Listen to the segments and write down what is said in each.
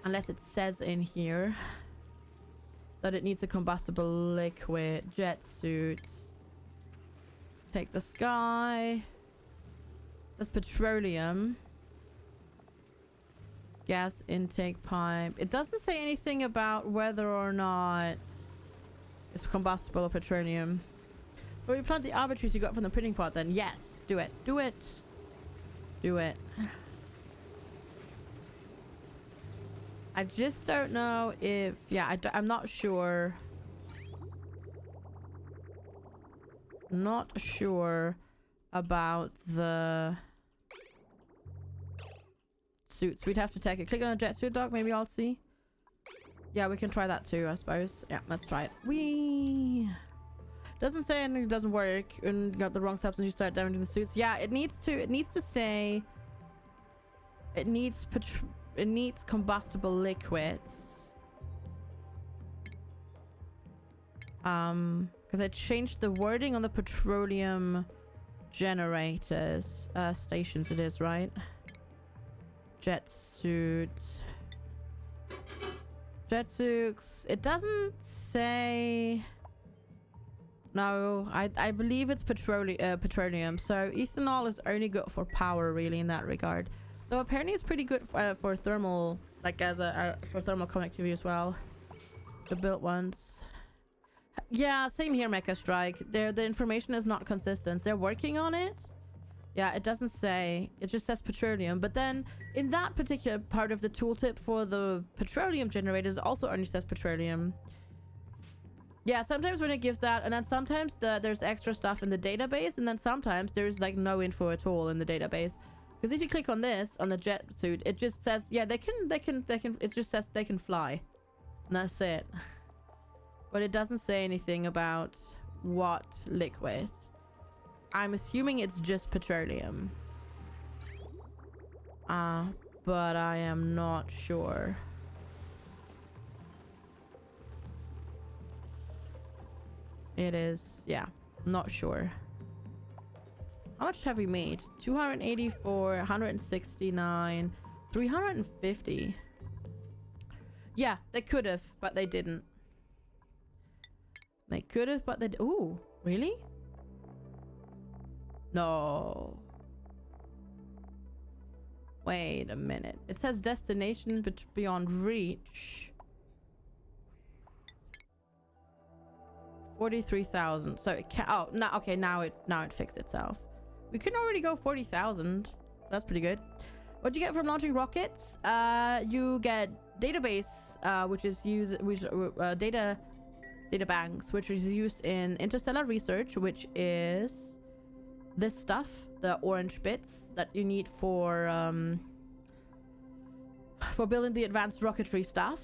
Unless it says in here that it needs a combustible liquid. Jet suit. Take the sky. There's petroleum. Gas intake pipe. It doesn't say anything about whether or not it's combustible or petroleum. Will you plant the arbor trees you got from the printing pot then? Yes. Do it. Do it. Do it. I just don't know if... Yeah, I'm not sure. Not sure about the suits. We'd have to take it. Click on a jet suit dock. Maybe I'll see. Yeah, we can try that too, I suppose. Yeah, let's try it. Whee! Doesn't say anything doesn't work and got the wrong substance. You start damaging the suits. Yeah, it needs to say it needs combustible liquids. Because I changed the wording on the petroleum generators stations. It is right. Jet suit. Jet suits. It doesn't say. No, I believe it's petroleum. So ethanol is only good for power, really, in that regard. Though apparently it's pretty good for thermal, like as for thermal conductivity as well. The built ones. Yeah, same here, Mecha Strike. The information is not consistent. They're working on it. Yeah, it doesn't say. It just says petroleum. But then in that particular part of the tooltip for the petroleum generators, it also only says petroleum. Yeah, sometimes when it gives that, and then sometimes there's extra stuff in the database, and then sometimes there's like no info at all in the database. Because if you click on this, on the jet suit, it just says, yeah, they can, it just says they can fly. And that's it. But it doesn't say anything about what liquid. I'm assuming it's just petroleum. But I am not sure. It is, yeah, not sure. How much have we made? 284, 169, 350. Yeah, they could have, but they didn't. They could have, but they... Ooh, really? No. Wait a minute. It says destination beyond reach. 43,000. So it can... Oh, no, okay, now it fixed itself. We can already go 40,000. That's pretty good. What do you get from launching rockets? You get database, which is data banks, which is used in interstellar research, which is this stuff, the orange bits that you need for building the advanced rocketry stuff.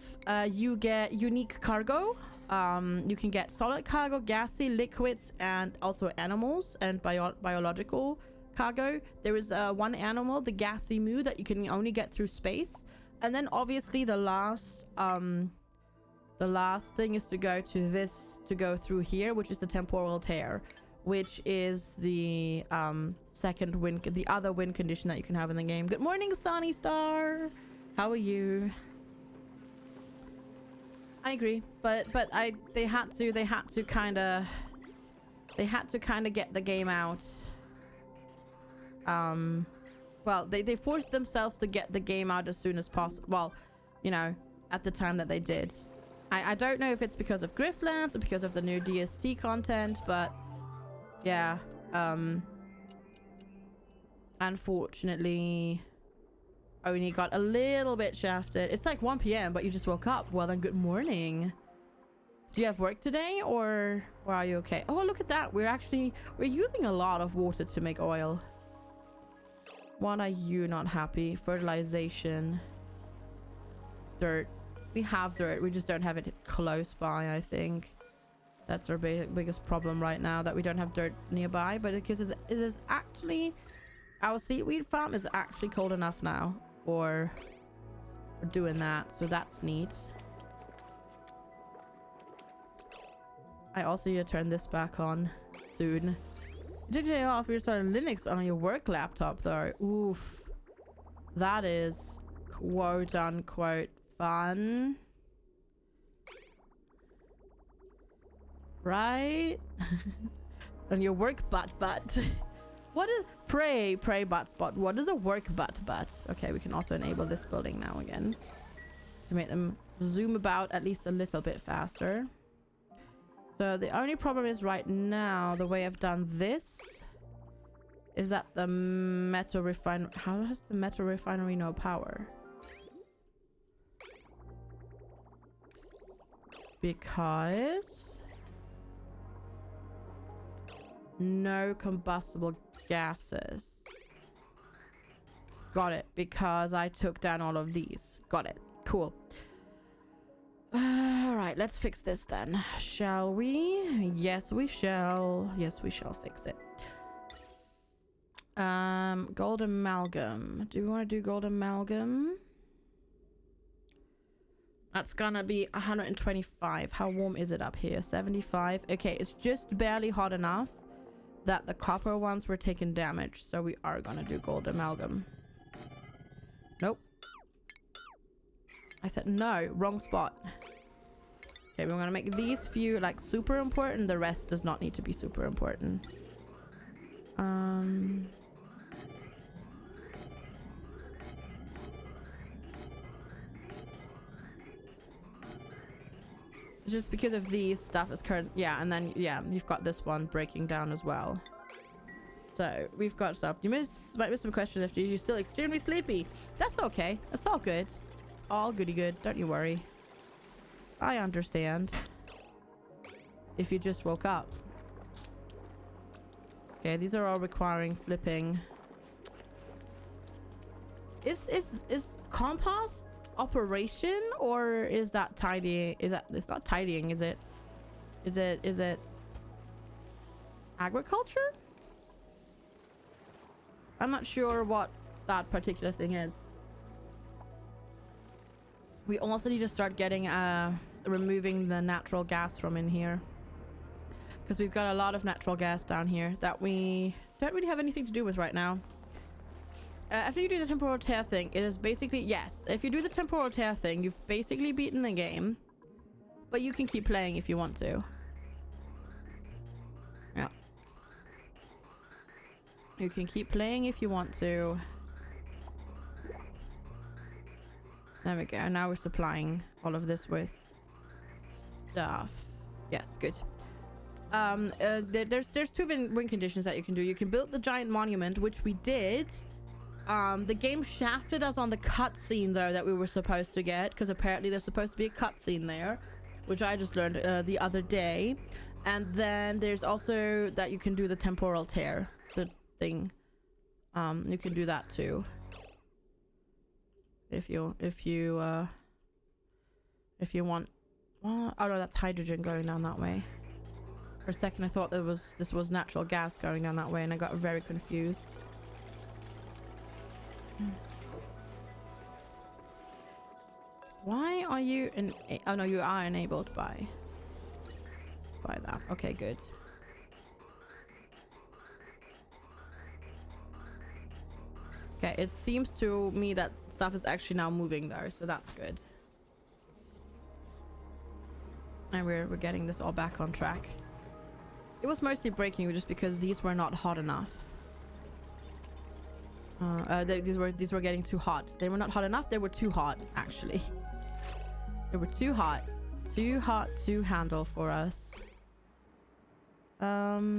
You get unique cargo. You can get solid cargo, gassy, liquids, and also animals and biological cargo. There is one animal, the gassy moo, that you can only get through space. And then obviously the last thing is to go through here, which is the temporal tear, which is the second wind, the other wind condition that you can have in the game. Good morning, Sunny Star. How are you? I agree, but they had to kind of get the game out. Well, they forced themselves to get the game out as soon as possible. Well, you know, at the time that they did. I don't know if it's because of Griftlands or because of the new DST content, but yeah, unfortunately only got a little bit shafted. It's like 1 p.m, but you just woke up. Well then, good morning. Do you have work today, or are you okay? Oh, look at that. We're using a lot of water to make oil. What are you not happy? Fertilization. Dirt. We have dirt. We just don't have it close by, I think. That's our biggest problem right now, that we don't have dirt nearby. But because it is actually... Our seaweed farm is actually cold enough now for doing that. So that's neat. I also need to turn this back on soon. You took today off. You're starting Linux on your work laptop though. Oof. That is quote unquote fun. Right? On your work butt. What is pray butt spot? What is a work butt? Okay, we can also enable this building now again to make them zoom about at least a little bit faster. So the only problem is right now the way I've done this is that the metal refinery. How does the metal refinery no power? Because no combustible gases. Got it. Because I took down all of these. Got it. Cool. All right, let's fix this then. Shall we? Yes, we shall. Yes, we shall fix it. Gold amalgam. Do we want to do gold amalgam? That's gonna be 125. How warm is it up here? 75. Okay, it's just barely hot enough that the copper ones were taking damage, so we are gonna do gold amalgam. Nope. I said no, wrong spot. Okay, we're gonna make these few like super important. The rest does not need to be super important. It's just because of these stuff is current. Yeah, and then yeah, you've got this one breaking down as well. So we've got stuff. You might miss some questions after you're still extremely sleepy. That's okay. It's all good. It's all goody good. Don't you worry. I understand. If you just woke up. Okay, these are all requiring flipping. Is compost operation, or is that tidying? It's not tidying, is it? Is it agriculture? I'm not sure what that particular thing is. We also need to start getting removing the natural gas from in here, because we've got a lot of natural gas down here that we don't really have anything to do with right now. After you do the temporal tear thing, it is basically, yes, if you do the temporal tear thing, you've basically beaten the game, but you can keep playing if you want to. Yeah, you can keep playing if you want to. There we go. Now we're supplying all of this with stuff. Yes, good. There's two win conditions that you can do. You can build the giant monument, which we did. The game shafted us on the cutscene though that we were supposed to get, because apparently there's supposed to be a cutscene there, which I just learned the other day. And then there's also that you can do the temporal tear, the thing. You can do that too. If you want. Well, oh no, that's hydrogen going down that way. For a second I thought this was natural gas going down that way, and I got very confused. Why are you oh no, you are enabled by that. Okay, good. Okay, it seems to me that stuff is actually now moving though, so that's good. And we're getting this all back on track. It was mostly breaking just because these were not hot enough. These were getting too hot. They were not hot enough. They were too hot, actually. They were too hot. Too hot to handle for us. All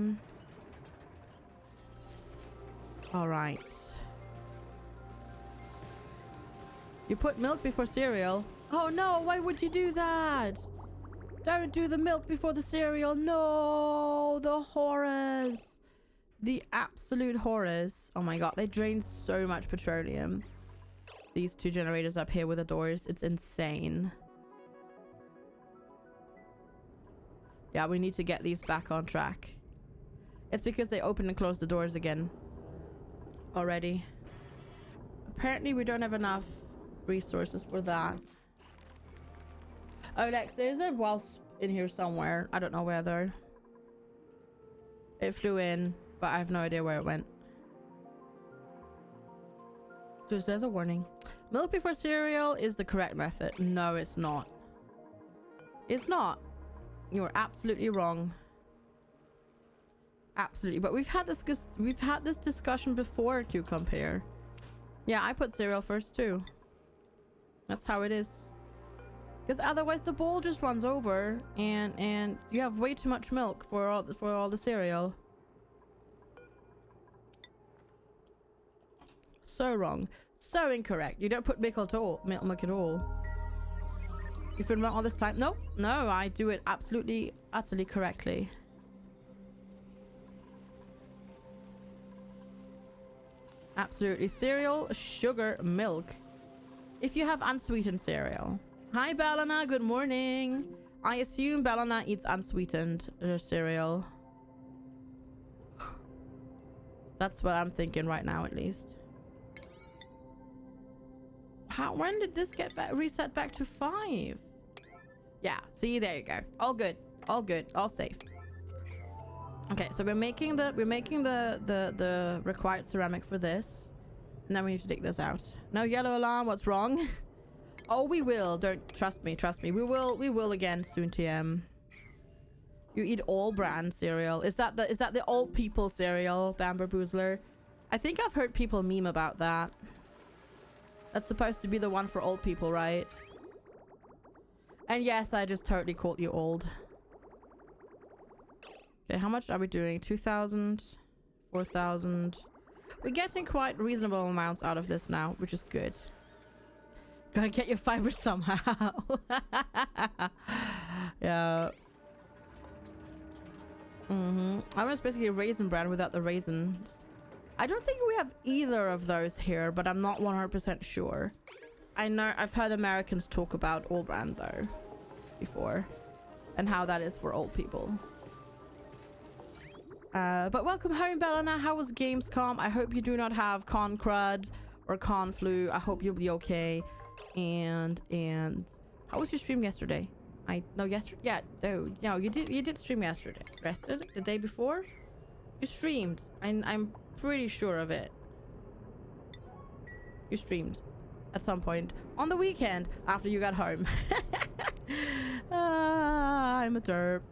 right. You put milk before cereal. Oh no, why would you do that? Don't do the milk before the cereal. No, the horrors. The absolute horrors. Oh my god, they drain so much petroleum. These two generators up here with the doors. It's insane. Yeah, we need to get these back on track. It's because they open and close the doors again already. Apparently we don't have enough resources for that. Oh, Lex, there's a wasp in here somewhere. I don't know where though. It flew in, but I have no idea where it went. Just as a warning. Milk before cereal is the correct method. No, it's not. It's not. You're absolutely wrong. Absolutely. But we've had this discussion before, Cucumber. Yeah, I put cereal first too. That's how it is. Because otherwise the bowl just runs over and you have way too much milk for all the cereal. So wrong. So incorrect. You don't put milk at all. Milk at all. You've been wrong all this time. No, no, I do it absolutely, utterly correctly. Absolutely. Cereal, sugar, milk. If you have unsweetened cereal. Hi, Bellana. Good morning. I assume Bellana eats unsweetened cereal. That's what I'm thinking right now, at least. When did this get reset back to 5? Yeah, see, there you go. All good. All good. All safe. Okay, so we're making the required ceramic for this. And then we need to dig this out. No yellow alarm, what's wrong? Oh, we will. Don't trust me, trust me. We will again soon, TM. You eat all brand cereal. Is that the old people cereal, Bamber Boozler? I think I've heard people meme about that. That's supposed to be the one for old people, right? And yes, I just totally called you old. Okay, how much are we doing? 2,000, 4,000. We're getting quite reasonable amounts out of this now, which is good. Gotta get your fiber somehow. Yeah. I'm just basically a raisin bran without the raisins. I don't think we have either of those here, but I'm not 100% sure. I know I've heard Americans talk about all brand though before and how that is for old people. But welcome home, Bellana. How was Gamescom? I hope you do not have con crud or con flu. I hope you'll be okay. And how was your stream yesterday? Yesterday. Yeah, no, you did stream yesterday. Rested the day before. You streamed. I'm pretty sure of it. You streamed at some point on the weekend after you got home. I'm a derp.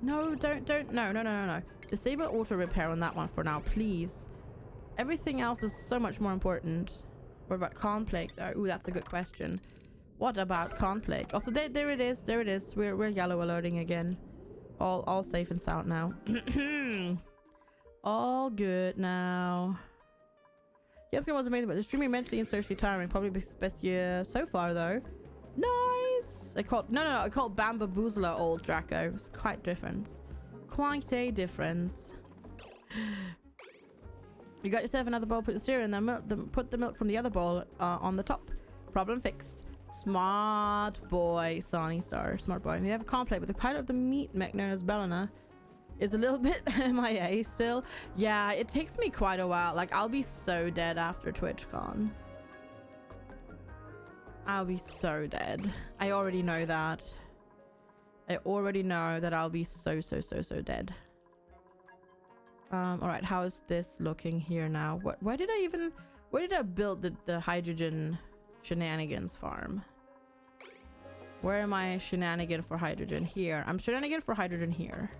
No, don't. No. Disable auto repair on that one for now, please. Everything else is so much more important. What about con plague though? Ooh, that's a good question. What about con plague? Also, there it is. There it is. We're yellow alerting again. All safe and sound now. All good now. Gamescom was amazing, but the streaming mentally and socially tiring. Probably best year so far though. Nice. I called Bamba Boozler old Draco. It's quite different. Quite a difference. You got yourself another bowl, put the cereal in there, put the milk from the other bowl on the top. Problem fixed. Smart boy, Sonny Star. Smart boy. We have a conflict, but the pilot of the meat mech known as Bellana is a little bit MIA still. Yeah, it takes me quite a while. Like, I'll be so dead after TwitchCon. I'll be so dead. I already know that. I already know that I'll be so dead. All right, how is this looking here now? Where did I build the hydrogen shenanigans farm? Where am I shenanigan for hydrogen? Here. I'm shenanigan for hydrogen here.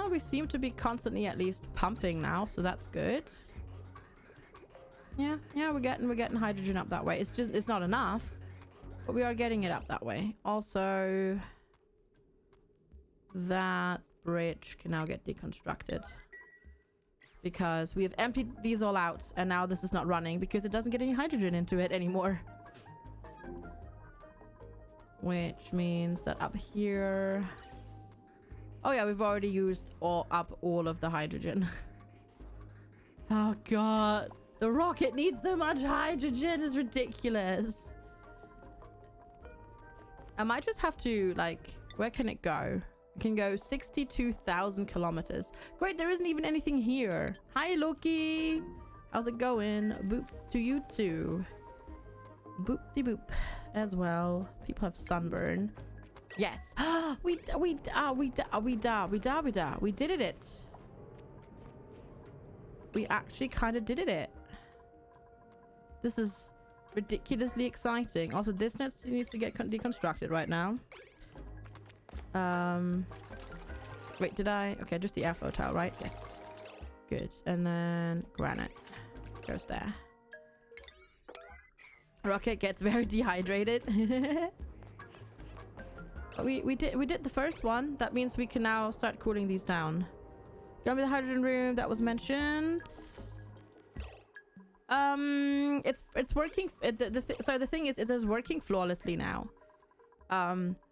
We seem to be constantly at least pumping now, so that's good. Yeah, we're getting hydrogen up that way. It's not enough, but we are getting it up that way. Also, that bridge can now get deconstructed because we have emptied these all out, and now this is not running because it doesn't get any hydrogen into it anymore. Which means that up here... Oh yeah, we've already used all of the hydrogen. Oh god. The rocket needs so much hydrogen. It's ridiculous. I might just have to, like... Where can it go? It can go 62,000 kilometers. Great, there isn't even anything here. Hi, Loki. How's it going? Boop to you too. Boop-de-boop as well. People have sunburn. Yes. We did it. we actually kind of did it. This is ridiculously exciting. Also, this needs to get deconstructed right now. Wait, did I? Okay, just the airflow tile, right? Yes. Good. And then granite goes there. Rocket gets very dehydrated. we did the first one. That means we can now start cooling these down. Gonna be the hydrogen room that was mentioned. It's working. So the thing is, it is working flawlessly now.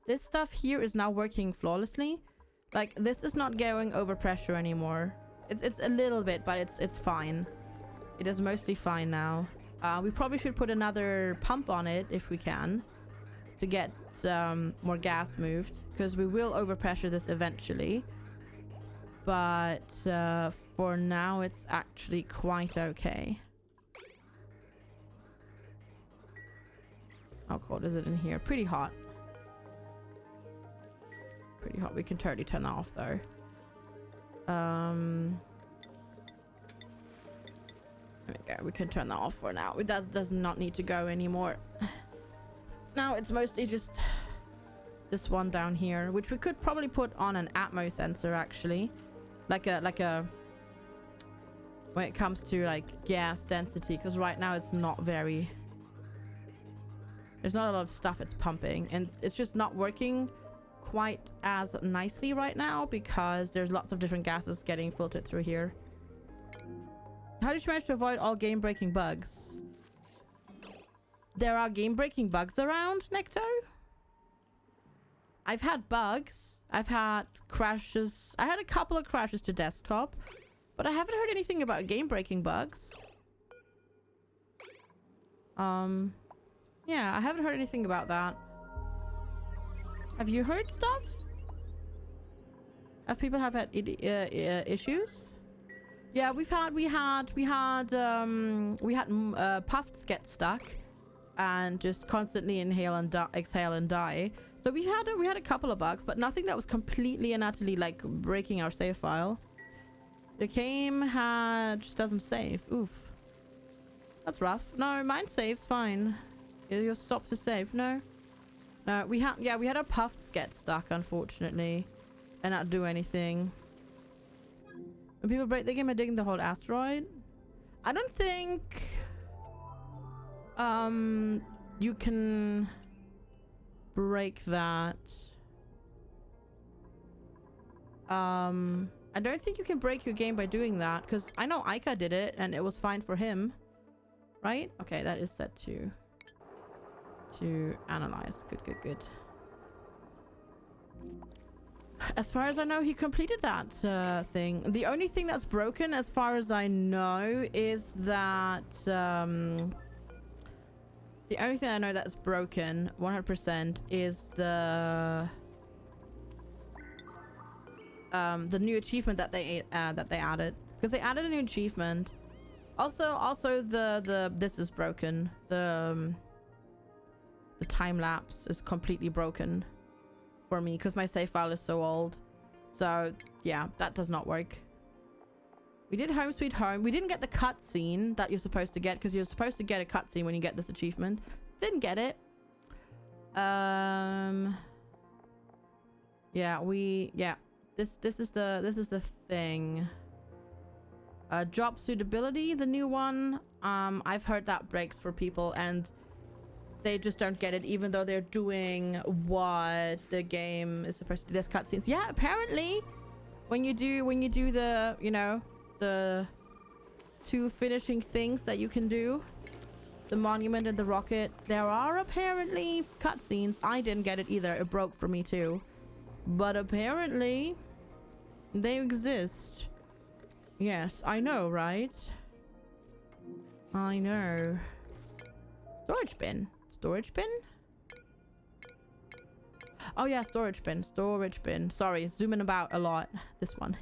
This stuff here is now working flawlessly. Like, this is not going over pressure anymore. It's a little bit, but it's fine. It is mostly fine now. We probably should put another pump on it if we can, to get more gas moved, because we will overpressure this eventually. But for now, it's actually quite okay. How cold is it in here? Pretty hot. Pretty hot. We can totally turn that off though. There we go. We can turn that off for now. That does not need to go anymore. Now it's mostly just this one down here, which we could probably put on an Atmo sensor actually, like a when it comes to like gas density, because right now it's not very. There's not a lot of stuff it's pumping, and it's just not working quite as nicely right now because there's lots of different gases getting filtered through here. How did you manage to avoid all game-breaking bugs? There are game-breaking bugs around, Necto? I've had bugs. I've had crashes. I had a couple of crashes to desktop, but I haven't heard anything about game-breaking bugs. Yeah, I haven't heard anything about that. Have you heard stuff? Have people have had issues? Yeah, we had puffs get stuck and just constantly inhale and exhale and die. So we had a couple of bugs, but nothing that was completely and utterly like breaking our save file. The game just doesn't save. Oof. That's rough. No, mine saves fine. You'll stop to save. No. No, we had our puffs get stuck, unfortunately, and not do anything. When people break the game by digging the whole asteroid, I don't think you can break that. I don't think you can break your game by doing that, because I know Aika did it and it was fine for him, right? Okay, that is set to analyze. Good. As far as I know, he completed that thing. The only thing that's broken, as far as I know, is that the only thing I know that's broken 100% is the new achievement that they added, because they added a new achievement. Also the this is broken. The time lapse is completely broken for me because my save file is so old. So yeah, that does not work. We did Home Sweet Home. We didn't get the cutscene that you're supposed to get, because you're supposed to get a cutscene when you get this achievement. Didn't get it. This is the thing. Job suitability, the new one. I've heard that breaks for people and they just don't get it, even though they're doing what the game is supposed to do. There's cutscenes. Yeah, apparently, when you do the, you know, the two finishing things that you can do, the monument and the rocket, there are apparently cutscenes. I didn't get it either. It broke for me too, but apparently they exist. Yes, I know, right? I know. Storage bin. Storage bin? Oh yeah, storage bin. Storage bin. Sorry, zooming about a lot. This one.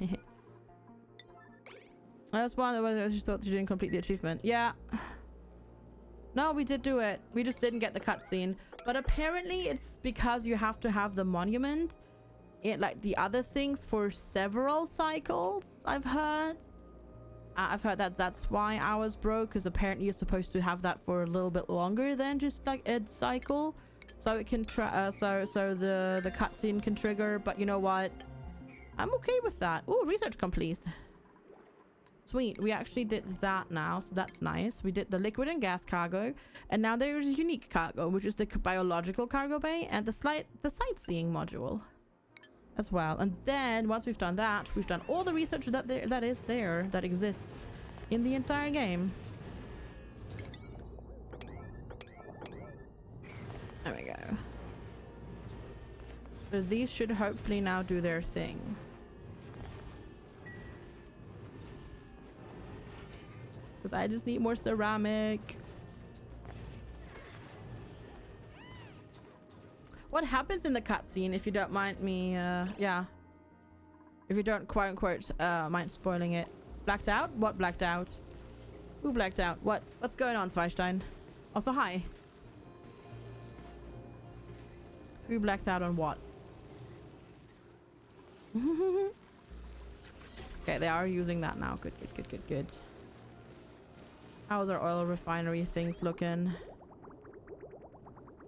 That's one that I just thought you didn't complete the achievement. Yeah. No, we did do it. We just didn't get the cutscene. But apparently it's because you have to have the monument, like the other things, for several cycles, I've heard. I've heard that that's why ours broke, because apparently you're supposed to have that for a little bit longer than just like a cycle, so it can so the cutscene can trigger. But you know what? I'm okay with that. Oh, research complete. Sweet. We actually did that now, so that's nice. We did the liquid and gas cargo, and now there's unique cargo, which is the biological cargo bay and the sightseeing module as well. And then once we've done that, we've done all the research that exists in the entire game. There we go. So these should hopefully now do their thing. Because I just need more ceramic. What happens in the cutscene, if you don't mind me, yeah. If you don't quote unquote mind spoiling it. Blacked out? What blacked out? Who blacked out? What's going on, Zweistein? Also, hi. Who blacked out on what? Okay, they are using that now. Good, good, good, good, good. How's our oil refinery things looking?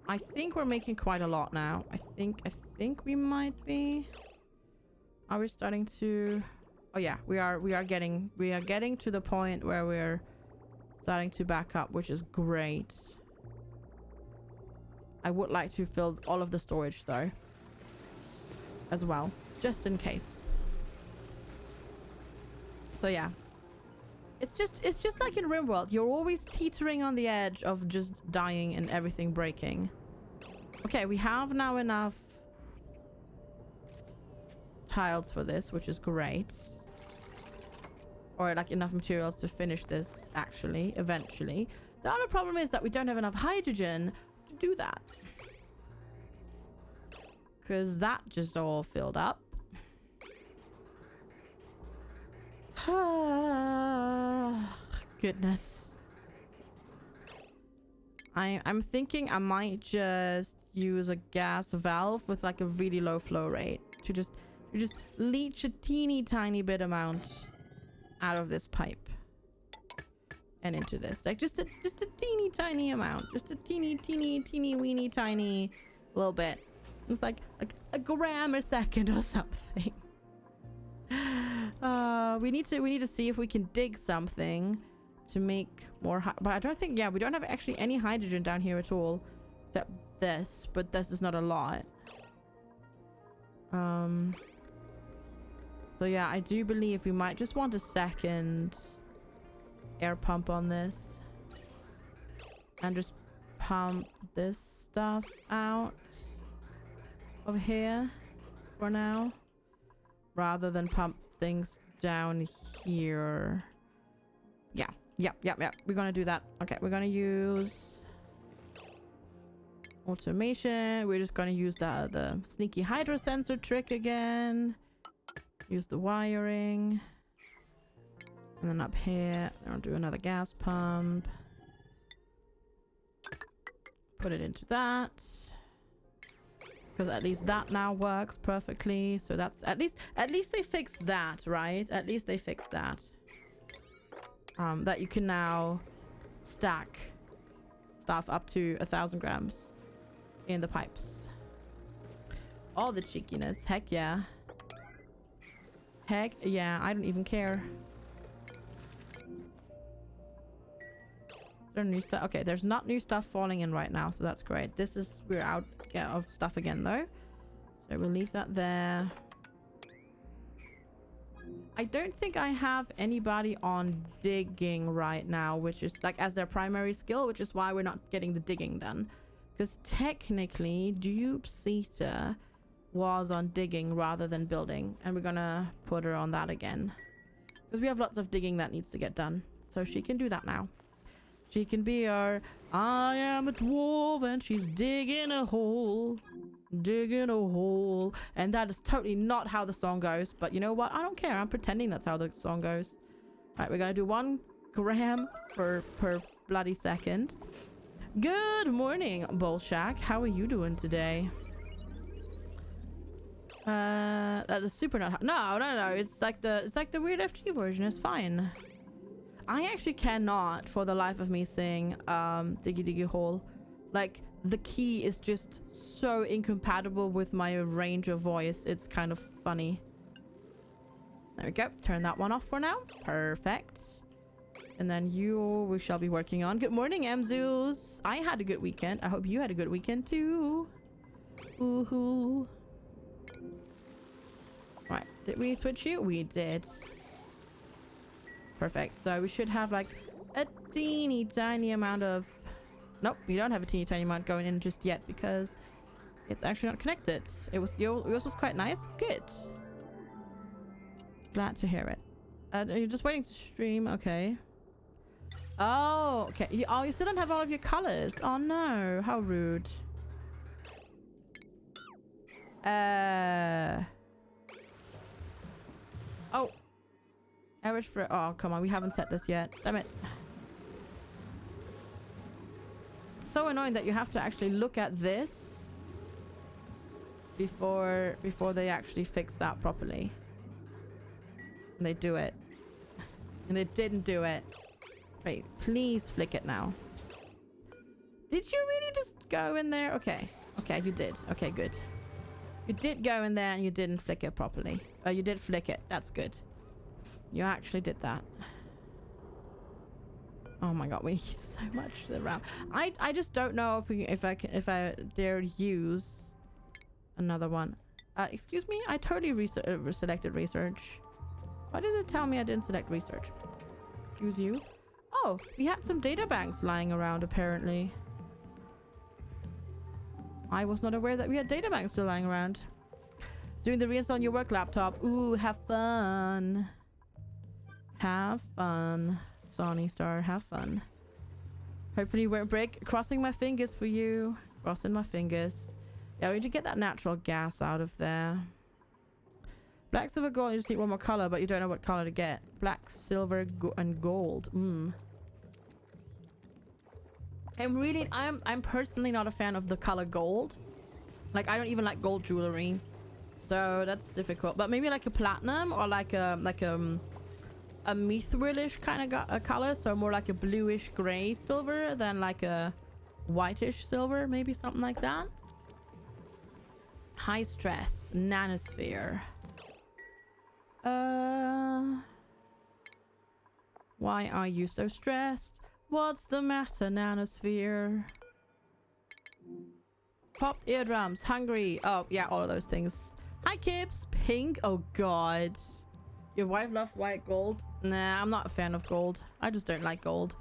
I think we're making quite a lot now. I think we might be. Are we starting to? Oh yeah, we are getting to the point where we're starting to back up, which is great. I would like to fill all of the storage though, as well, just in case. So yeah. It's just like in RimWorld. You're always teetering on the edge of just dying and everything breaking. Okay, we have now enough tiles for this, which is great. Or like enough materials to finish this, actually, eventually. The other problem is that we don't have enough hydrogen to do that. Because that just all filled up. Goodness. I'm thinking I might just use a gas valve with like a really low flow rate to just leach a teeny tiny bit amount out of this pipe and into this, like just a teeny tiny amount, just a teeny weeny tiny little bit. It's like a gram a second or something. We need to see if we can dig something to make more but I don't think, yeah, we don't have actually any hydrogen down here at all except this, but this is not a lot. So yeah, I do believe we might just want a second air pump on this and just pump this stuff out of here for now, rather than pump things down here. Yeah. We're gonna do that. Okay, we're gonna use automation. We're just gonna use the sneaky hydro sensor trick again. Use the wiring. And then up here, I'll do another gas pump. Put it into that. Because at least that now works perfectly. So that's at least they fixed that, right? At least they fixed that. That you can now stack stuff up to 1,000 grams in the pipes. All the cheekiness. Heck yeah. Heck yeah. I don't even care. Is there new stuff? Okay, there's not new stuff falling in right now, so that's great. We're out of stuff again though, so we'll leave that there. I don't think I have anybody on digging right now, which is like as their primary skill, which is why we're not getting the digging done. Because technically, Dupsita was on digging rather than building, and we're gonna put her on that again. Because we have lots of digging that needs to get done. So she can do that now. She can be our, I am a dwarf and she's digging a hole. Digging a hole. And that is totally not how the song goes. But you know what? I don't care. I'm pretending that's how the song goes. Alright, we're gonna do 1 gram per bloody second. Good morning, Bolshak. How are you doing today? That is super not. No. It's like the weird FG version. It's fine. I actually cannot for the life of me sing Diggy Diggy Hole. Like, the key is just so incompatible with my range of voice. It's kind of funny. There we go. Turn that one off for now. Perfect. And then we shall be working on. Good morning, Mzeus. I had a good weekend. I hope you had a good weekend too. Woohoo. Right. Did we switch you? We did. Perfect. So we should have like a teeny tiny amount of... Nope, we don't have a teeny tiny amount going in just yet because it's actually not connected. Yours was quite nice. Good. Glad to hear it. You're just waiting to stream. Okay. Oh, okay. You still don't have all of your colors. Oh no, how rude. Oh. Average for... Oh, come on. We haven't set this yet. Damn it. It's so annoying that you have to actually look at this before they actually fix that properly. And they do it. And they didn't do it. Wait, please flick it now. Did you really just go in there? Okay. Okay, you did. Okay, good. You did go in there and you didn't flick it properly. Oh, you did flick it. That's good. You actually did that. Oh my god, we need so much RAM. I just don't know if I dare use another one. Excuse me? I totally selected research. Why did it tell me I didn't select research? Excuse you. Oh, we had some data banks lying around apparently. I was not aware that we had data banks still lying around. Doing the reinstall on your work laptop. Ooh, have fun. Have fun. Sonny Star, have fun. Hopefully you won't break. Crossing my fingers for you. Crossing my fingers. Yeah, we need to get that natural gas out of there. Black, silver, gold. You just need one more color, but you don't know what color to get. Black, silver, and gold. I'm personally not a fan of the color gold. Like, I don't even like gold jewelry, so that's difficult. But maybe like a platinum or like a mithrilish kind of color, so more like a bluish gray silver than like a whitish silver, maybe something like that. High stress nanosphere. Why are you so stressed? What's the matter, nanosphere? Pop eardrums, hungry. Oh yeah, all of those things. Hi Kips, pink. Oh god. Your wife loves white gold? Nah, I'm not a fan of gold. I just don't like gold.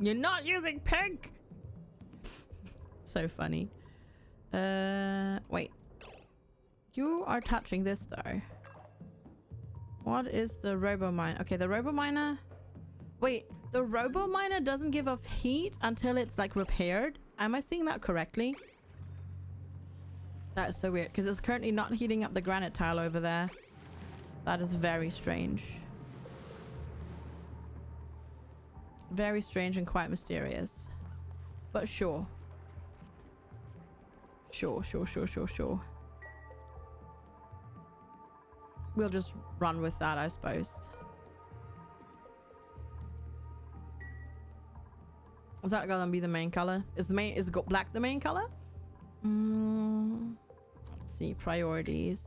You're not using pink! So funny. Wait. You are touching this though. What is the robo-miner? Okay, the robo-miner... Wait, the robo-miner doesn't give off heat until it's like repaired? Am I seeing that correctly? That is so weird, because it's currently not heating up the granite tile over there. That is very strange. Very strange and quite mysterious. But sure. Sure. We'll just run with that, I suppose. Is that gonna be the main color? Is black the main color? Let's see, priorities.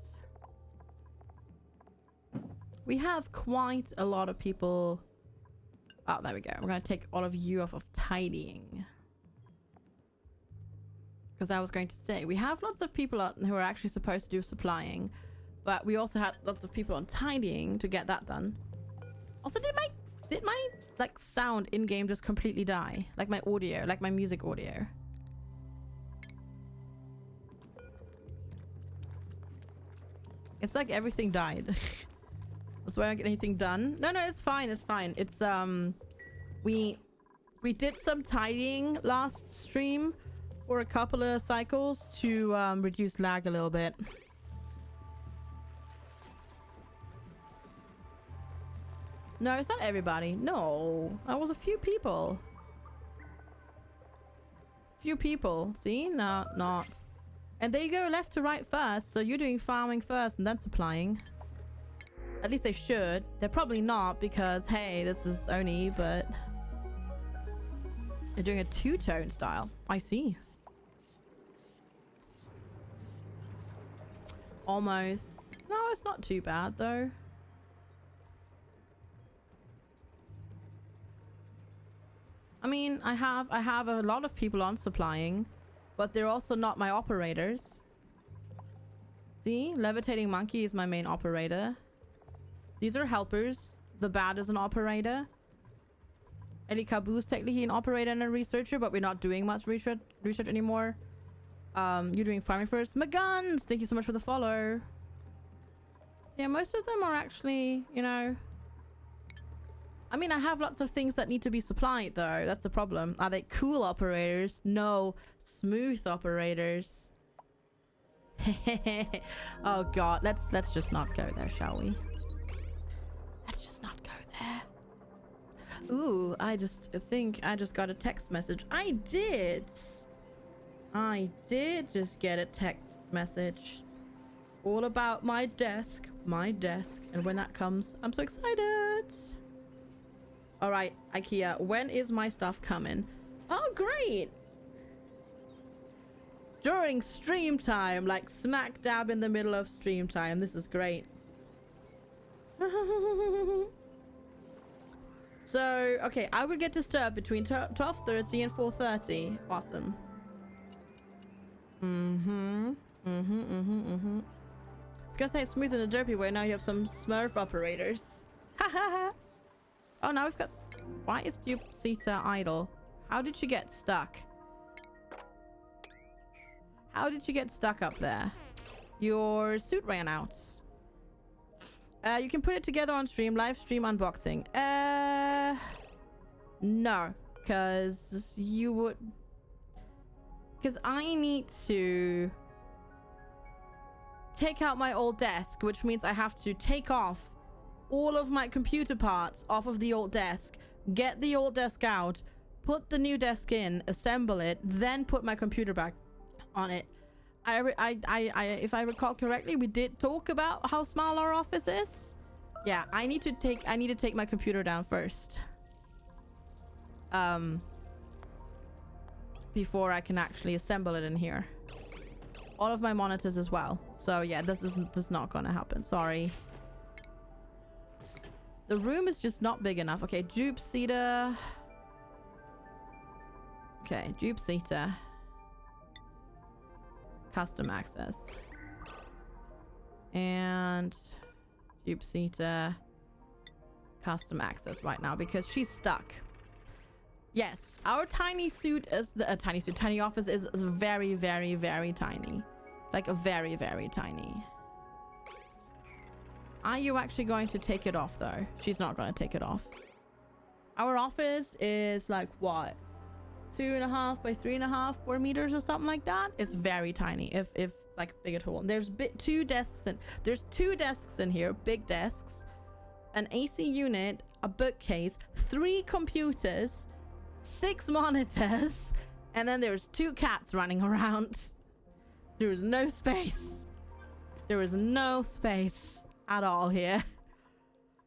We have quite a lot of people. Oh, there we go. We're gonna take all of you off of tidying. Because I was going to say, we have lots of people who are actually supposed to do supplying, but we also had lots of people on tidying to get that done. Also, did my like sound in game just completely die? Like my audio, like my music audio. It's like everything died. That's why I don't get anything done. No, it's fine. It's fine. It's we did some tidying last stream for a couple of cycles to reduce lag a little bit. No, it's not everybody. No, that was a few people. few people. See? No, not. And they go left to right first, so you're doing farming first and then supplying. At least they should. They're probably not because, hey, this is Oni, but... They're doing a two-tone style. I see. Almost. No, it's not too bad, though. I mean, I have a lot of people on supplying, but they're also not my operators. See? Levitating Monkey is my main operator. These are helpers. The Bat is an operator. Ellie Kaboo's technically an operator and a researcher, but we're not doing much research anymore. You're doing farming first. McGuns! Thank you so much for the follow. Yeah, most of them are actually, you know... I mean, I have lots of things that need to be supplied, though. That's the problem. Are they cool operators? No. Smooth operators. Oh, God. Let's just not go there, shall we? Let's just not go there. Ooh, I think I just got a text message. I did just get a text message all about my desk, and when that comes, I'm so excited. All right, IKEA, when is my stuff coming? Oh, great. During stream time, like smack dab in the middle of stream time. This is great. So, okay, I will get disturbed between 12:30 and 4:30. Awesome. I was gonna say smooth in a derpy way. Now you have some Smurf operators. Haha. Oh, now we've got... Why is Dupsita idle? How did you get stuck? How did you get stuck up there? Your suit ran out. You can put it together on stream. Live stream unboxing. No. Because you would... Because I need to... take out my old desk, which means I have to take off all of my computer parts off of the old desk, get the old desk out, put the new desk in, assemble it, then put my computer back on it. If I recall correctly, we did talk about how small our office is. Yeah, I need to take my computer down first. Before I can actually assemble it in here. All of my monitors as well. So yeah, this is not gonna happen. Sorry. The room is just not big enough. Okay, Jupsita. Okay, Jupsita. Custom access. And Jupsita. Custom access right now because she's stuck. Yes, our tiny suit is tiny office is very, very, very tiny. Like a very, very tiny. Are you actually going to take it off though? She's not going to take it off. Our office is like what? 2.5 by 3.5, 4 meters or something like that. It's very tiny. If like big at all. There's two desks in here, big desks, an AC unit, a bookcase, 3 computers, 6 monitors, and then there's 2 cats running around. There is no space. There is no space at all here.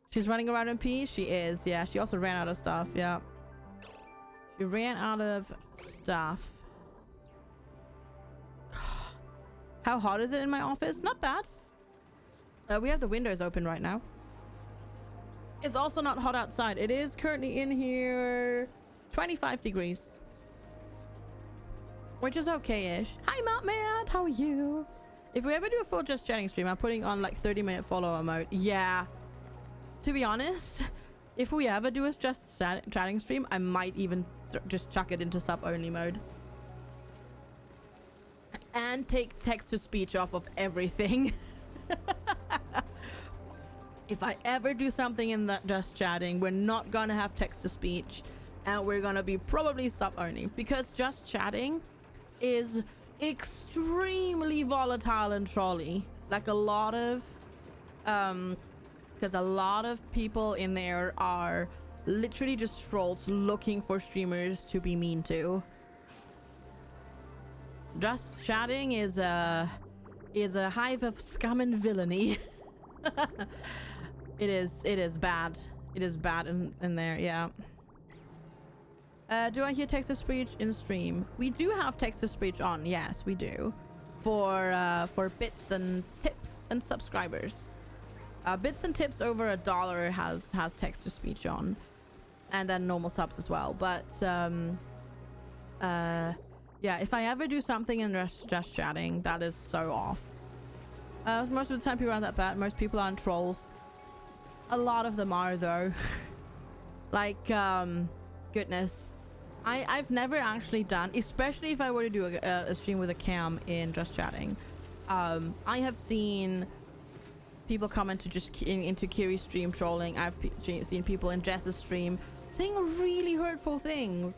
She's running around in peace. She is. Yeah, she also ran out of stuff. Yeah. She ran out of stuff. How hot is it in my office? Not bad. We have the windows open right now. It's also not hot outside. It is currently in here 25 degrees. Which is okay-ish. Hi, Matt. How are you? If we ever do a full Just Chatting stream, I'm putting on like 30-minute follower mode. Yeah. To be honest, if we ever do a Just Chatting stream, I might even just chuck it into sub-only mode. And take text-to-speech off of everything. If I ever do something in that Just Chatting, we're not gonna have text-to-speech. And we're gonna be probably sub-only. Because Just Chatting is extremely volatile and trolly. Like a lot of... because a lot of people in there are literally just trolls looking for streamers to be mean to. Just chatting is a hive of scum and villainy. It is bad. It is bad in there, yeah. Do I hear text-to-speech in stream? We do have text-to-speech on, yes, we do. For bits and tips and subscribers. Bits and tips over $1 has text-to-speech on. And then normal subs as well. But, yeah, if I ever do something in just chatting, that is so off. Most of the time people aren't that bad. Most people aren't trolls. A lot of them are, though. Like, goodness. I've never actually done, especially if I were to do a stream with a cam in just chatting. I have seen people come into into Kiri's stream trolling. I've seen people in Jess's stream saying really hurtful things.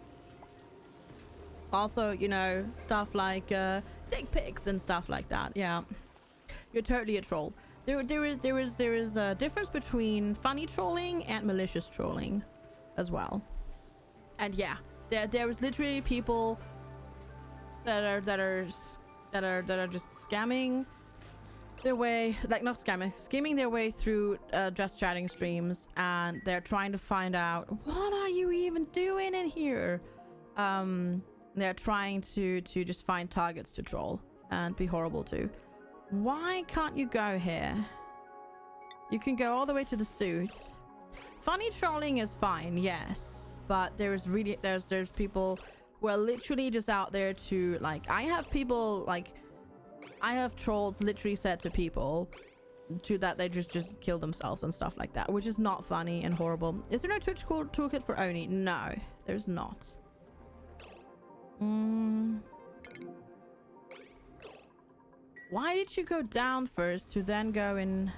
Also, you know, stuff like dick pics and stuff like that. Yeah, you're totally a troll. There is a difference between funny trolling and malicious trolling, as well. And yeah, there is literally people that are just scamming their way, like not scamming, skimming their way through just chatting streams, and they're trying to find out what are you even doing in here. They're trying to just find targets to troll and be horrible to. Why can't you go here? You can go all the way to the suit. Funny trolling is fine, yes, but there's people who are literally just out there to, like, I have people, like, I have trolls literally said to people that they just kill themselves and stuff like that, which is not funny and horrible. Is there no Twitch toolkit for Oni? No, there's not. Why did you go down first to then go in?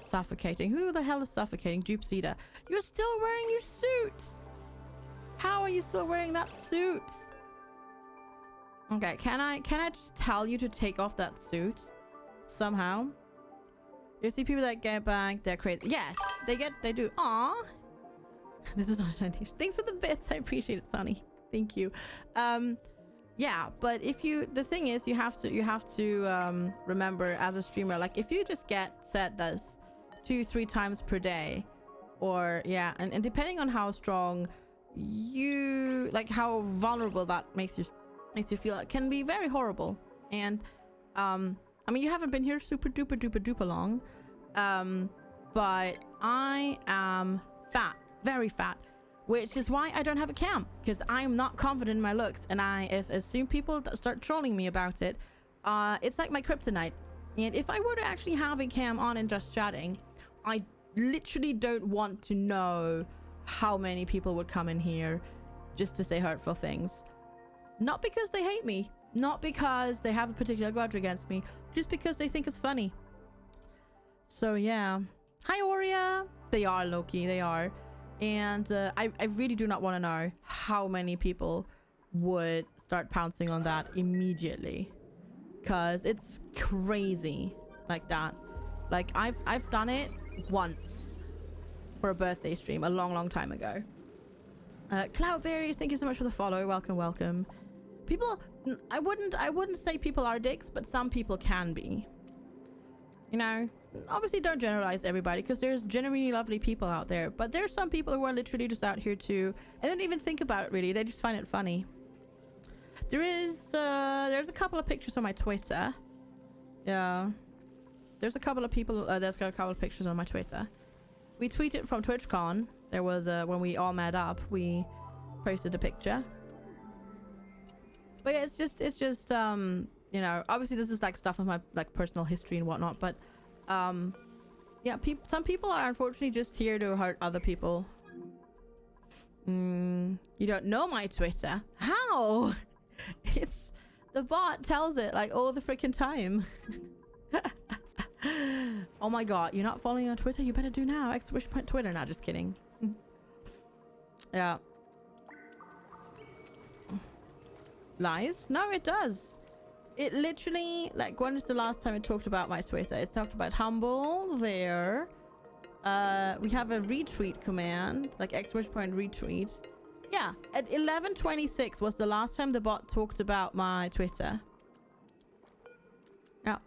Suffocating. Who the hell is suffocating? Dupe Cedar. You're still wearing your suit. How are you still wearing that suit? Okay, can I just tell you to take off that suit somehow? You see people that get back, they're crazy. Yes, they do. Aww. This is not a donation. Thanks for the bits. I appreciate it, Sonny. Thank you. Yeah, but if the thing is, you have to remember as a streamer, like, if you just set this 2-3 times per day, or yeah, and depending on how strong you, like, how vulnerable that makes you feel, it can be very horrible. And I mean, you haven't been here super duper long, but I am fat, very fat, which is why I don't have a cam, because I'm not confident in my looks, and as soon people start trolling me about it, it's like my kryptonite. And if I were to actually have a cam on and just chatting, I literally don't want to know how many people would come in here just to say hurtful things. Not because they hate me, not because they have a particular grudge against me, just because they think it's funny. So yeah. Hi, Aurea. They are, Loki, they are. And I really do not want to know how many people would start pouncing on that immediately, because it's crazy like that. Like, I've done it once for a birthday stream a long time ago. Cloudberries, thank you so much for the follow. Welcome. People, I wouldn't say people are dicks, but some people can be. You know, obviously don't generalize everybody, because there's genuinely lovely people out there, but there's some people who are literally just out here to, and don't even think about it really, they just find it funny. There's a couple of pictures on my Twitter. Yeah, there's a couple of people, there's a couple of pictures on my Twitter. We tweeted from TwitchCon. There was when we all met up, we posted a picture. But yeah, it's just you know, obviously this is like stuff of my, like, personal history and whatnot, but yeah, some people are unfortunately just here to hurt other people. You don't know my Twitter? How? It's the bot tells it like all the freaking time. Oh my god, you're not following on Twitter? You better do now. !Twitter. Nah, just kidding. Yeah. Lies? No, it does. It literally, like, when is the last time it talked about my Twitter? It's talked about humble there. We have a retweet command, like !retweet. Yeah, at 11:26 was the last time the bot talked about my Twitter. Yeah.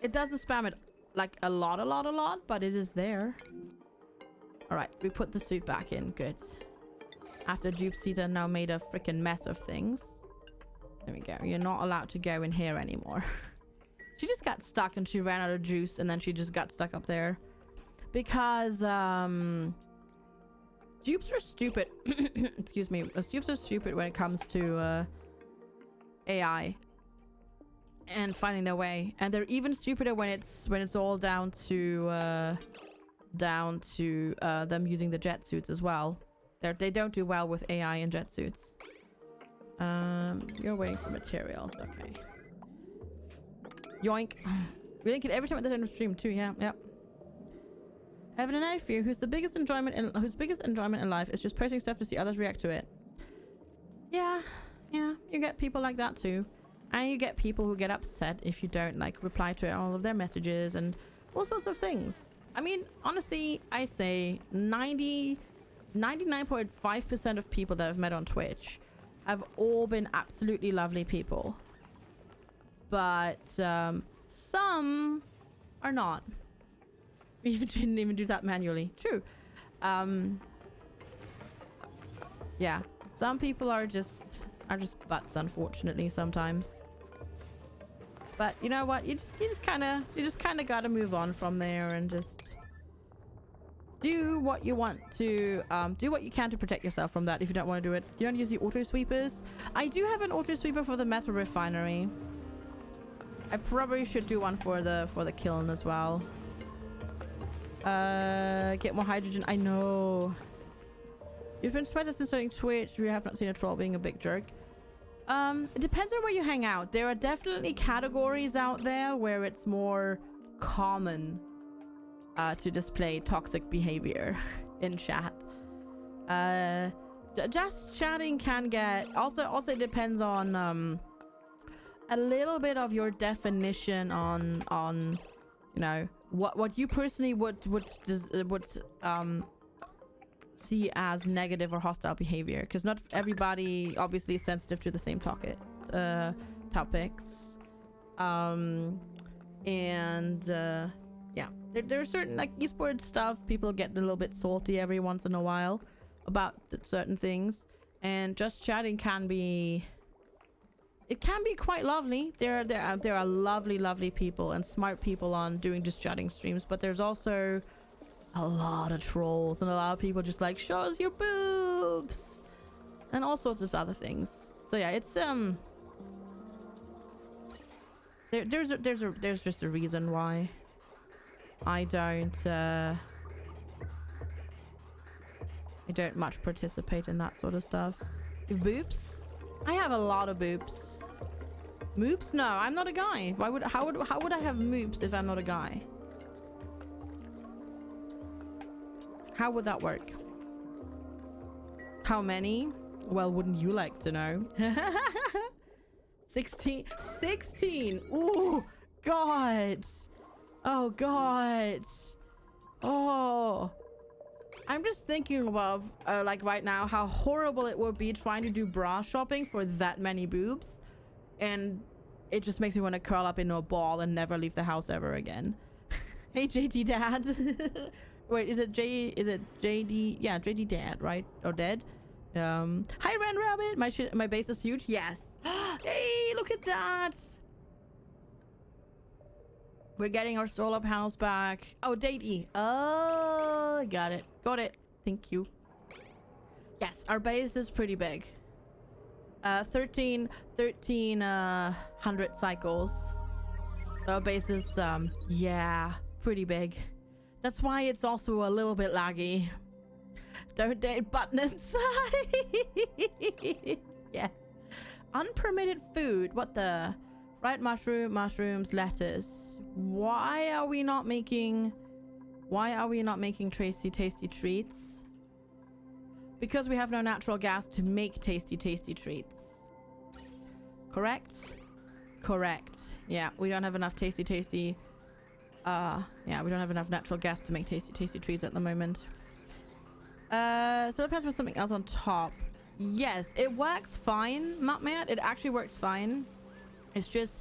It doesn't spam it like a lot, but it is there. Alright, we put the suit back in. Good. After Jupiter now made a freaking mess of things. There we go. You're not allowed to go in here anymore. She just got stuck and she ran out of juice and then she just got stuck up there. Because, dupes are stupid. Excuse me. Dupes are stupid when it comes to AI and finding their way, and they're even stupider when it's all down to them using the jet suits as well. They don't do well with AI and jet suits. You're waiting for materials. Okay. Yoink. We link it every time at the end of stream too. Yeah. Yep. I have an nephew whose biggest enjoyment in life is just posting stuff to see others react to it. Yeah, you get people like that too, and you get people who get upset if you don't like reply to all of their messages and all sorts of things. I mean, honestly, I say 99.5% of people that I've met on Twitch have all been absolutely lovely people, but some are not. We didn't even do that manually. True. Yeah, some people are just butts, unfortunately, sometimes. But you know what? You just kind of gotta move on from there and just do what you want to. Do what you can to protect yourself from that. If you don't want to do it, you don't use the auto sweepers. I do have an auto sweeper for the metal refinery. I probably should do one for the kiln as well. Get more hydrogen. I know. You've been sweating since starting Twitch. We have not seen a troll being a big jerk. It depends on where you hang out. There are definitely categories out there where it's more common to display toxic behavior in chat. Just chatting can get also it depends on a little bit of your definition on you know what you personally would see as negative or hostile behavior, because not everybody obviously is sensitive to the same topics. Yeah, there are certain like esports stuff, people get a little bit salty every once in a while about certain things, and just chatting can be quite lovely. There are lovely people and smart people on doing just chatting streams, but there's also a lot of trolls and a lot of people just like, show us your boobs and all sorts of other things. So yeah, it's there's just a reason why I don't much participate in that sort of stuff. Boobs? I have a lot of boobs. Moops? No, I'm not a guy. How would I have moops if I'm not a guy? How would that work? How many? Well, wouldn't you like to know? 16. Ooh, God. Oh, God. Oh. I'm just thinking about, like right now, how horrible it would be trying to do bra shopping for that many boobs. And it just makes me want to curl up into a ball and never leave the house ever again. Hey, JD Dad. Wait, is it JD? Yeah, JD Dad, right? Or Dead? Hi, Ren Rabbit. My base is huge. Yes. Hey, look at that. We're getting our solar panels back. Oh, Datey. Oh, got it. Got it. Thank you. Yes, our base is pretty big. 1300 cycles. So our base is, yeah, pretty big. That's why it's also a little bit laggy. Don't date button inside. Yes. Unpermitted food. What the? Fried mushrooms, lettuce. Why are we not making tasty treats? Because we have no natural gas to make tasty treats. Correct? Correct. Yeah, we don't have enough tasty. Yeah, we don't have enough natural gas to make tasty treats at the moment. So it depends with something else on top. Yes, it works fine, Mapmat. It actually works fine. It's just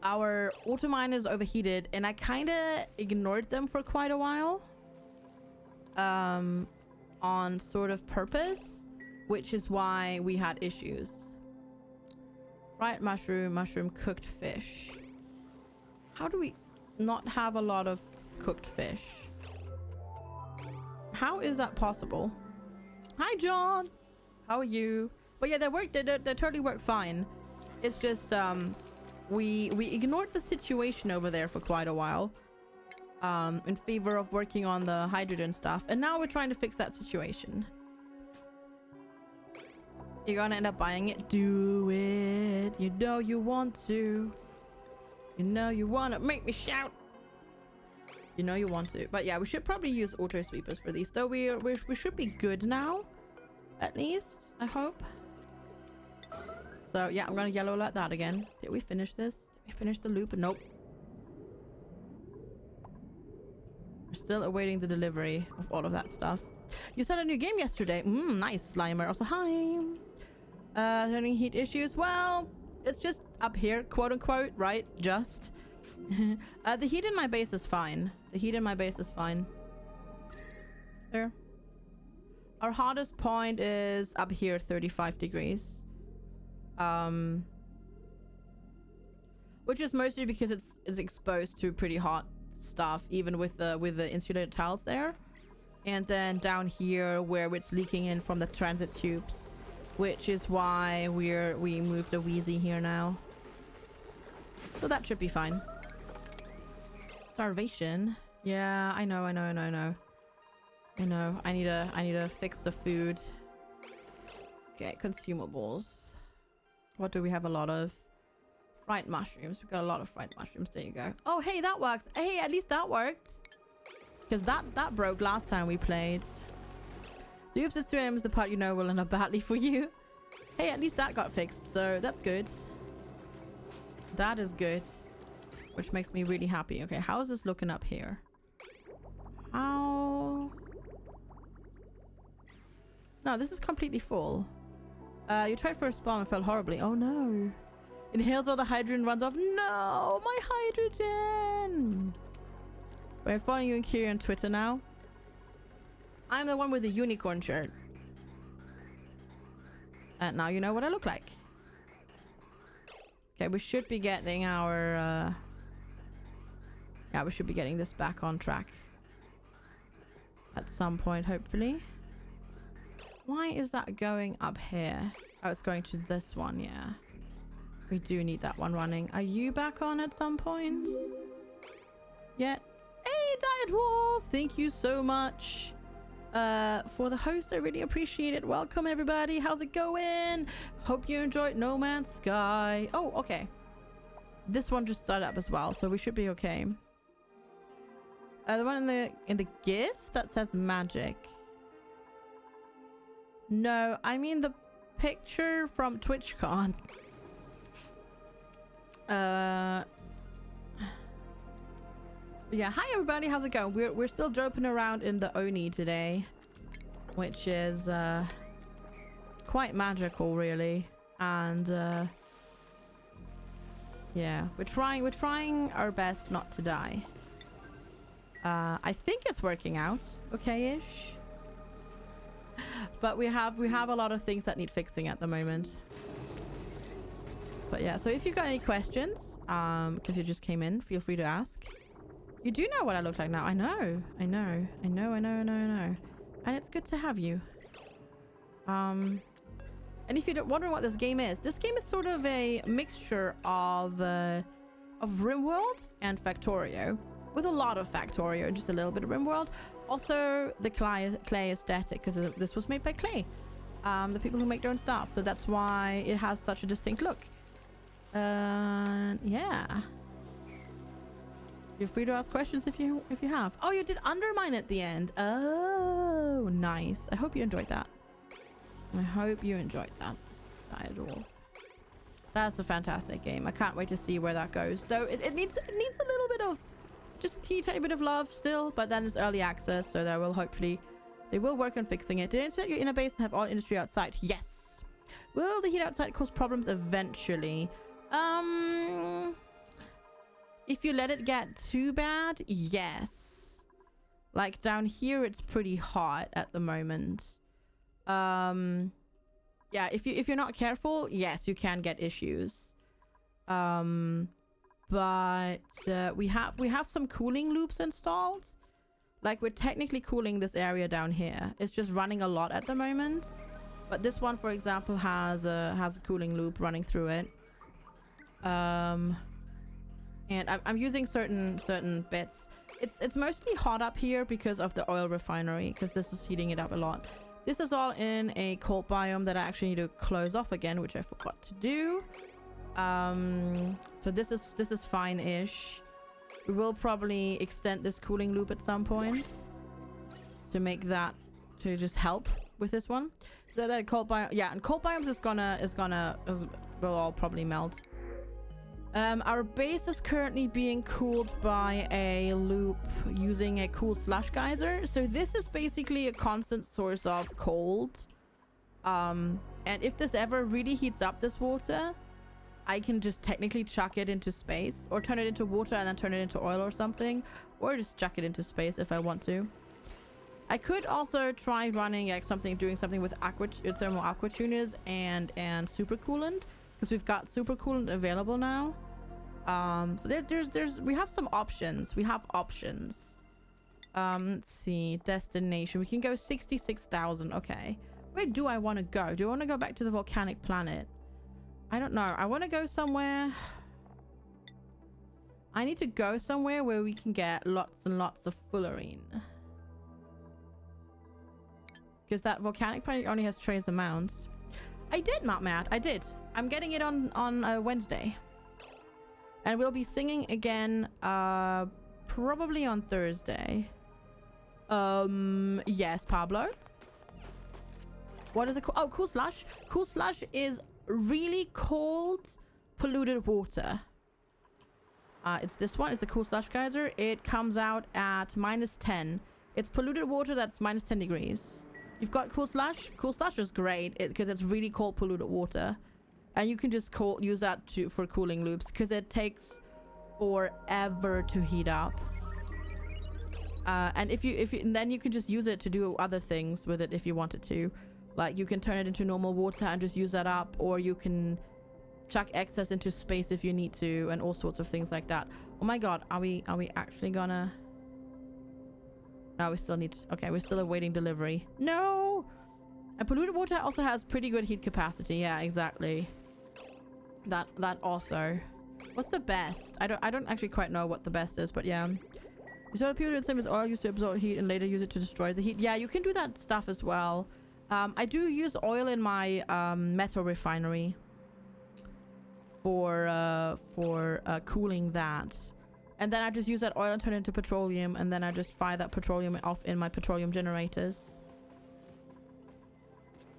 our auto miners overheated, and I kind of ignored them for quite a while. On sort of purpose, which is why we had issues. Fried mushroom, cooked fish. How do we not have a lot of cooked fish? How is that possible? Hi, John. How are you? But yeah, they totally work fine. It's just we ignored the situation over there for quite a while, in favor of working on the hydrogen stuff, and now we're trying to fix that situation. You're gonna end up buying it. Do it. You know you want to. You know you want to make me shout. You know you want to. But yeah, we should probably use auto sweepers for these, though. We should be good now, at least I hope. So yeah, I'm gonna yellow alert that again. Did we finish this? Did we finish the loop? Nope. We're still awaiting the delivery of all of that stuff. You started a new game yesterday. Nice, Slimer. Also, hi. Any heat issues? Well, it's just up here, quote unquote, right? Just. The heat in my base is fine. The heat in my base is fine. There. Our hottest point is up here, 35 degrees. Which is mostly because it's exposed to pretty hot stuff, even with the insulated tiles there. And then down here where it's leaking in from the transit tubes, which is why we moved a Wheezy here now. So that should be fine. Starvation. Yeah, I know. I need to fix the food. Okay, consumables. What do we have a lot of? Fried mushrooms. We've got a lot of fried mushrooms. There you go. Oh, hey, that worked. Hey, at least that worked. Because that broke last time we played. The oops, it's 2 AM is the part you know will end up badly for you. Hey, at least that got fixed. So that's good. That is good. Which makes me really happy. Okay, how is this looking up here? How? No, this is completely full. You tried for a spawn and felt horribly. Oh no. Inhales all the hydrogen, runs off. No, my hydrogen. We're following you and Kiri on Twitter now. I'm the one with the unicorn shirt. And now you know what I look like. Okay, we should be getting our... Yeah, we should be getting this back on track. At some point, hopefully. Why is that going up here? Oh, it's going to this one, yeah. We do need that one running. Are you back on at some point? Yet? Hey, Diet Wolf! Thank you so much for the host. I really appreciate it. Welcome, everybody. How's it going? Hope you enjoyed No Man's Sky. Oh, okay. This one just started up as well, so we should be okay. The one in the GIF that says magic. No, I mean the picture from TwitchCon. Yeah, hi everybody, how's it going? We're still droping around in the Oni today, which is quite magical, really. And yeah, we're trying our best not to die. I think it's working out okay-ish. But we have a lot of things that need fixing at the moment. But yeah, so if you've got any questions, because you just came in, feel free to ask. You do know what I look like now. I know. And it's good to have you. And if you're wondering what this game is sort of a mixture of RimWorld and Factorio, with a lot of Factorio and just a little bit of RimWorld. Also, the clay aesthetic, because this was made by Clay, the people who make their own stuff. So that's why it has such a distinct look. Yeah. Feel free to ask questions if you have. Oh, you did Undermine at the end. Oh, nice. I hope you enjoyed that. I hope you enjoyed that. Diet Wolf. That's a fantastic game. I can't wait to see where that goes. Though it needs a little bit of, just a teeny tiny bit of love still, but then it's early access, so there will hopefully They will work on fixing it. Did it set your inner base and have all industry outside? Yes. Will the heat outside cause problems eventually? If you let it get too bad, yes. Like down here, it's pretty hot at the moment. Yeah, if you're not careful, yes, you can get issues. But we have some cooling loops installed. Like we're technically cooling this area down here. It's just running a lot at the moment. But this one, for example, has a cooling loop running through it. And I'm using certain bits. It's mostly hot up here because of the oil refinery, because this is heating it up a lot. This is all in a cold biome that I actually need to close off again, which I forgot to do. So this is fine-ish. We will probably extend this cooling loop at some point to make that, to just help with this one. So that cold biome, yeah, and cold biomes will all probably melt. Our base is currently being cooled by a loop using a cool slush geyser. So this is basically a constant source of cold. And if this ever really heats up this water, I can just technically chuck it into space, or turn it into water and then turn it into oil or something, or just chuck it into space if I want to. I could also try running like doing something with thermal aqua tuners and supercoolant, because we've got supercoolant available now. So we have some options. Let's see, destination. We can go 66,000. Okay, where do I want to go? Do I want to go back to the volcanic planet? I don't know. I want to go somewhere. I need to go somewhere where we can get lots and lots of fullerene, because that volcanic planet only has trace amounts. I did, not mad. I did. I'm getting it on Wednesday. And we'll be singing again probably on Thursday. Yes, Pablo. What is it called? Oh, cool slush. Cool slush is really cold polluted water. It's this one. It's a cool slush geyser. It comes out at -10. It's polluted water that's -10 degrees. You've got cool slush. Cool slush is great because it's really cold polluted water. And you can just use that for cooling loops, because it takes forever to heat up. And then you can just use it to do other things with it if you wanted to. Like you can turn it into normal water and just use that up, or you can chuck excess into space if you need to, and all sorts of things like that. Oh my god, are we actually gonna? No, we still need. Okay, we're still awaiting delivery. No. And polluted water also has pretty good heat capacity. Yeah, exactly. That also. What's the best? I don't actually quite know what the best is, but yeah. You saw people do the same with oil, used to absorb heat and later use it to destroy the heat. Yeah, you can do that stuff as well. I do use oil in my metal refinery for cooling that. And then I just use that oil and turn it into petroleum, and then I just fire that petroleum off in my petroleum generators.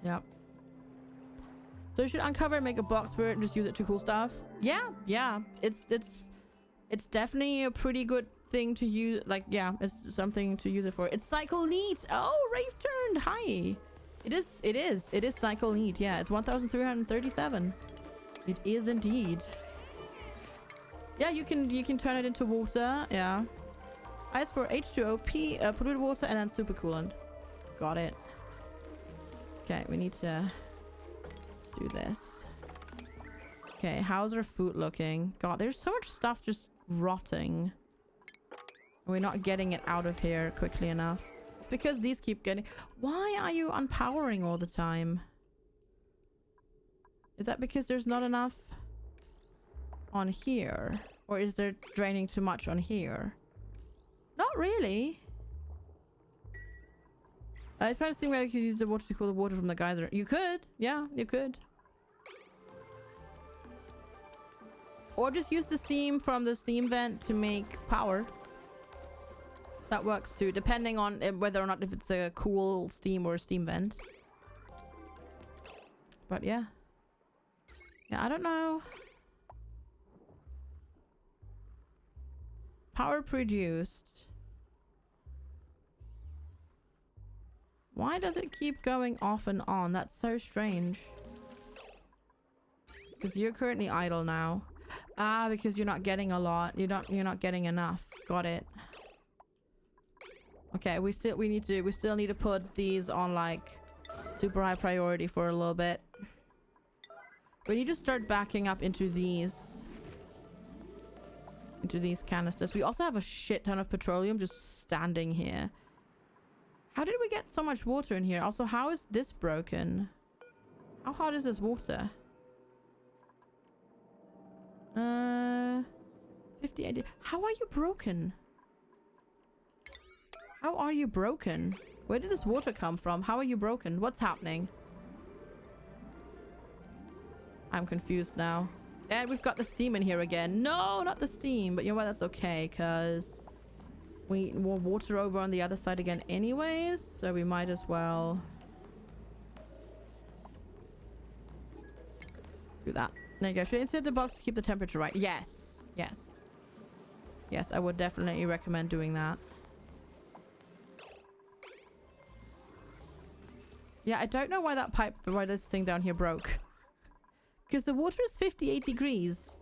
Yep. So you should uncover and make a box for it and just use it to cool stuff. Yeah. It's definitely a pretty good thing to use. Like, yeah, it's something to use it for. It's cycle neat. Oh, Rave turned. Hi. It is cycle neat. Yeah, it's 1,337. It is indeed. Yeah, you can turn it into water. Yeah. Ice for H2O, polluted water, and then supercoolant. Got it. Okay, we need to do this. Okay, how's our food looking? God, there's so much stuff just rotting. We're not getting it out of here quickly enough. It's because these keep getting... Why are you unpowering all the time? Is that because there's not enough on here? Or is there draining too much on here? Not really. If I think I could use the water to cool the water from the geyser. You could. Yeah, you could. Or just use the steam from the steam vent to make power. That works too, depending on whether or not if it's a cool steam or a steam vent. But yeah. Yeah, I don't know. Power produced. Why does it keep going off and on? That's so strange. Because you're currently idle now. Ah, because you're not getting a lot. You're not getting enough. Got it. Okay, we still need to put these on like super high priority for a little bit. We need to start backing up into these canisters. We also have a shit ton of petroleum just standing here. How did we get so much water in here? Also, how is this broken? How hard is this water? 58. How are you broken? How are you broken? Where did this water come from? How are you broken? What's happening? I'm confused now. And we've got the steam in here again. No, not the steam. But you know what? That's okay, because we will water over on the other side again anyways. So we might as well do that. There you go. Should I insert the box to keep the temperature right? Yes. Yes. Yes, I would definitely recommend doing that. Yeah, I don't know why why this thing down here broke. Because the water is 58 degrees.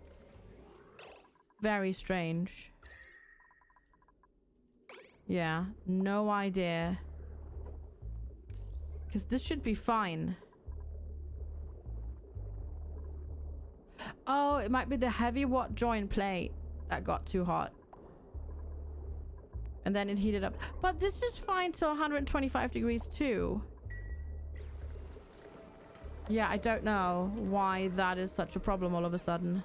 Very strange. Yeah, no idea. Because this should be fine. Oh, it might be the heavy watt joint plate that got too hot. And then it heated up. But this is fine till 125 degrees too. Yeah, I don't know why that is such a problem all of a sudden.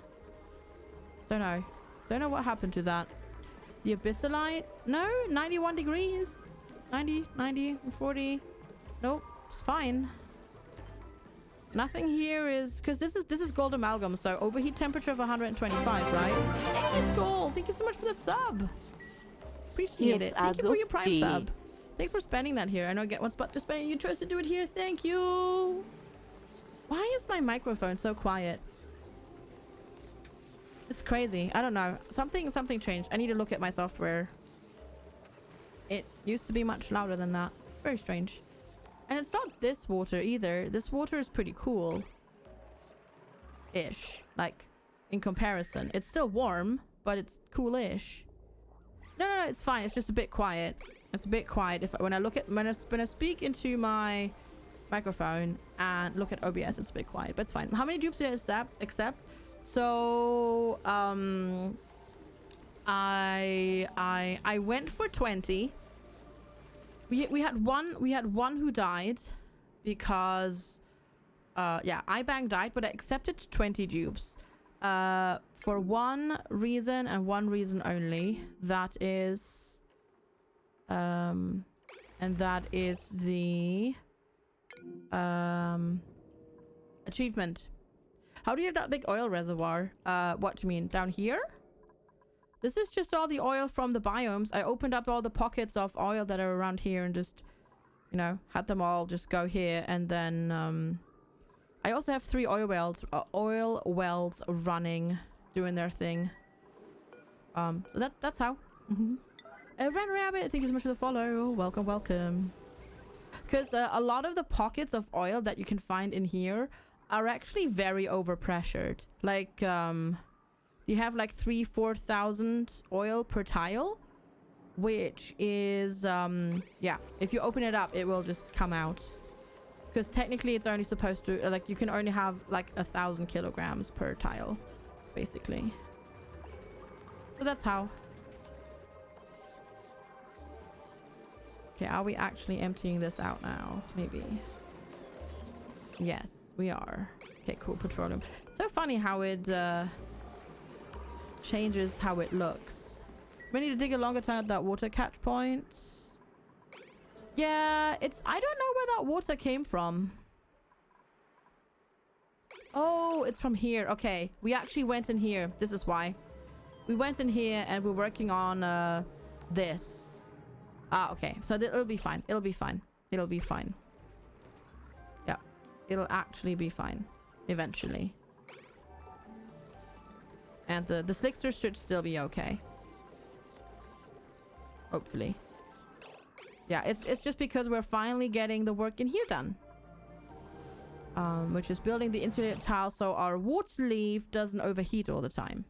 Don't know. Don't know what happened to that. The abyssalite? No, 91 degrees. 90, 40. Nope, it's fine. Nothing here is... Because this is gold amalgam, so overheat temperature of 125, right? Hey, Skull! Thank you so much for the sub! Appreciate it. Thank you for your prime sub. Thanks for spending that here. I know I get one spot to spend. You chose to do it here. Thank you! Why is my microphone so quiet? It's crazy. I don't know. Something changed. I need to look at my software. It used to be much louder than that. Very strange. And it's not this water either. This water is pretty cool. Ish. Like, in comparison. It's still warm, but it's cool-ish. No, it's fine. It's just a bit quiet. It's a bit quiet. When I speak into my microphone and look at OBS, it's a bit quiet, but it's fine. How many dupes did I accept? So I went for 20. We had one who died because yeah, iBang died, but I accepted 20 dupes for one reason and one reason only. That is and that is the achievement. How do you have that big oil reservoir? What do you mean? Down here? This is just all the oil from the biomes. I opened up all the pockets of oil that are around here and just, you know, had them all just go here. And then I also have 3 oil wells running, doing their thing. So that's how. Ren Rabbit, thank you so much for the follow. Welcome, welcome. Because a lot of the pockets of oil that you can find in here are actually very overpressured. Like, you have like 3,000-4,000 oil per tile, which is, yeah, if you open it up, it will just come out. Because technically it's only supposed to, like, you can only have like 1,000 kilograms per tile, basically. So that's how. Okay, are we actually emptying this out now? Maybe. Yes, we are. Okay, cool. Petroleum. So funny how it changes how it looks. We need to dig a longer time at that water catch point. Yeah, it's... I don't know where that water came from. Oh, it's from here. Okay, we actually went in here. This is why. We went in here and we're working on this. Ah, okay. So it'll be fine. It'll be fine. It'll be fine. Yeah. It'll actually be fine. Eventually. And the slickster should still be okay. Hopefully. yeah, it's just because we're finally getting the work in here done. Which is building the insulated tile so our water leaf doesn't overheat all the time.